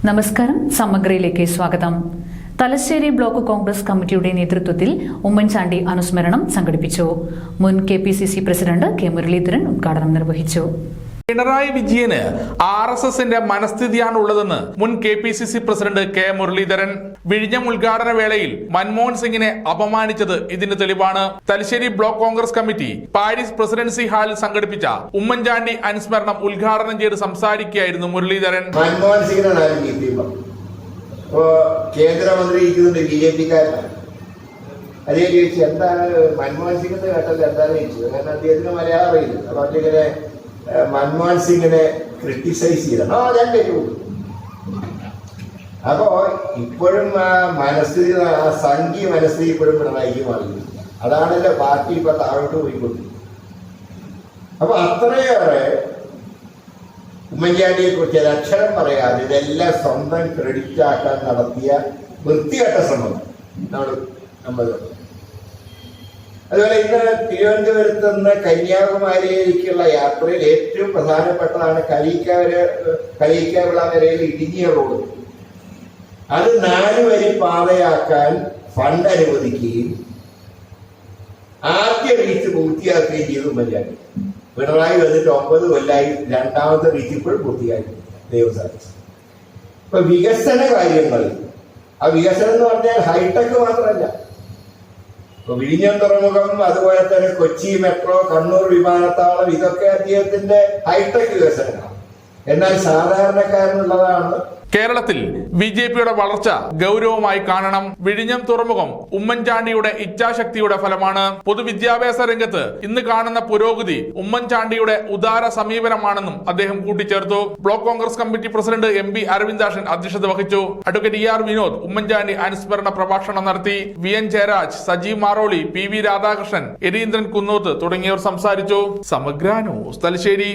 നമസ്കാരം, സമഗ്രയിലേക്ക് സ്വാഗതം. തലശ്ശേരി ബ്ലോക്ക് കോൺഗ്രസ് കമ്മിറ്റിയുടെ നേതൃത്വത്തിൽ ഉമ്മൻചാണ്ടി അനുസ്മരണം സംഘടിപ്പിച്ചു. മുൻ KPCC പ്രസിഡന്റ് K. മുരളീധരൻ ഉദ്ഘാടനം നിർവഹിച്ചു. പിണറായി വിജയന് RSSന്റെ മനസ്ഥിതിയാണുള്ളതെന്ന് മുൻ KPCC പ്രസിഡന്റ് K. മുരളീധരൻ വിഴിഞ്ഞം ഉദ്ഘാടന വേളയിൽ മൻമോഹൻ സിംഗിനെ അപമാനിച്ചത് ഇതിന് തെളിവാണ്. Thalassery block Congress committee Paris presidency ഹാളിൽ സംഘടിപ്പിച്ച ഉമ്മൻചാണ്ടി അനുസ്മരണം ഉദ്ഘാടനം ചെയ്ത് സംസാരിക്കുകയായിരുന്നു മുരളീധരൻ. മൻമോഹൻ സിംഗിനെ കേന്ദ്രമന്ത്രി ഇരിക്കുന്നുണ്ട്, BJP-കാരനാണ്. അതേ ചോദിച്ചു, എന്താണ് മൻമോഹൻ സിംഗിന്റെ കേട്ടത് എന്താണെന്ന് ചോദിച്ചു. കാരണം അദ്ദേഹത്തിന് മലയാളം അറിയില്ല. അതുകൊണ്ട് ഇങ്ങനെ മൻമോഹൻ സിംഗിനെ ക്രിട്ടിസൈസ് ചെയ്തോ ഞാൻ കേട്ടുള്ളൂ. അപ്പോ ഇപ്പോഴും മനസ്ഥിതി, സംഘീയ മനസ്ഥിതി ഇപ്പോഴും പിണറായിക്ക് മാറിയില്ല. അതാണല്ലോ പാർട്ടി ഇപ്പൊ താഴോട്ട് പോയിക്കൊണ്ടിരിക്കുന്നത്. അപ്പൊ അത്രയേറെ ഉമ്മൻചാണ്ടിയെ കുറിച്ച് ഒരക്ഷരം പറയാതെ ഇതെല്ലാം സ്വന്തം ക്രെഡിറ്റ് ആക്കാൻ നടത്തിയ വൃത്തികെട്ട ശ്രമം നമ്മൾ. അതുപോലെ ഇന്ന് തിരുവനന്തപുരത്ത് നിന്ന് കന്യാകുമാരിയിലേക്കുള്ള യാത്രയിൽ ഏറ്റവും പ്രധാനപ്പെട്ടതാണ് കളീക്കാവിള വരെയിൽ ഇടുങ്ങിയ റോഡ്. അത് 4 വരി പാതയാക്കാൻ ഫണ്ട് അനുവദിക്കുകയും ആദ്യ റീച്ച് പൂർത്തിയാക്കുകയും ചെയ്തു ഉമ്മൻചാണ്ടി. പിണറായി വന്നിട്ട് 9 കൊല്ലായി, രണ്ടാമത്തെ റീച്ച് ഇപ്പോഴും പൂർത്തിയായി ദൈവം സാധിച്ചു. ഇപ്പൊ വികസന കാര്യങ്ങൾ, ആ വികസനം എന്ന് പറഞ്ഞാൽ ഹൈടെക് മാത്രമല്ല. ഇപ്പൊ വിഴിഞ്ഞം തുറമുഖം, അതുപോലെ തന്നെ കൊച്ചി മെട്രോ, കണ്ണൂർ വിമാനത്താവളം, ഇതൊക്കെ അദ്ദേഹത്തിന്റെ ഹൈടെക് വികസനങ്ങളാണ്. എന്നാൽ സാധാരണക്കാരനുള്ളതാണ്. കേരളത്തിൽ BJPയുടെ വളർച്ച ഗൗരവമായി കാണണം. വിഴിഞ്ഞം തുറമുഖം ഉമ്മൻചാണ്ടിയുടെ ഇച്ഛാശക്തിയുടെ ഫലമാണ്. പൊതുവിദ്യാഭ്യാസ രംഗത്ത് ഇന്ന് കാണുന്ന പുരോഗതി ഉമ്മൻചാണ്ടിയുടെ ഉദാര സമീപനമാണെന്നും അദ്ദേഹം കൂട്ടിച്ചേർത്തു. Block Congress committee president MB Aravindakshan അധ്യക്ഷത വഹിച്ചു. അഡ്വക്കേറ്റ് ER വിനോദ് ഉമ്മൻചാണ്ടി അനുസ്മരണ പ്രഭാഷണം നടത്തി. VN ജയരാജ്, സജീവ് മാറോളി, PV രാധാകൃഷ്ണൻ, എരീന്ദ്രൻ കുന്നോത്ത് തുടങ്ങിയവർ സംസാരിച്ചു. സമഗ്ര ന്യൂസ്, തലശ്ശേരി.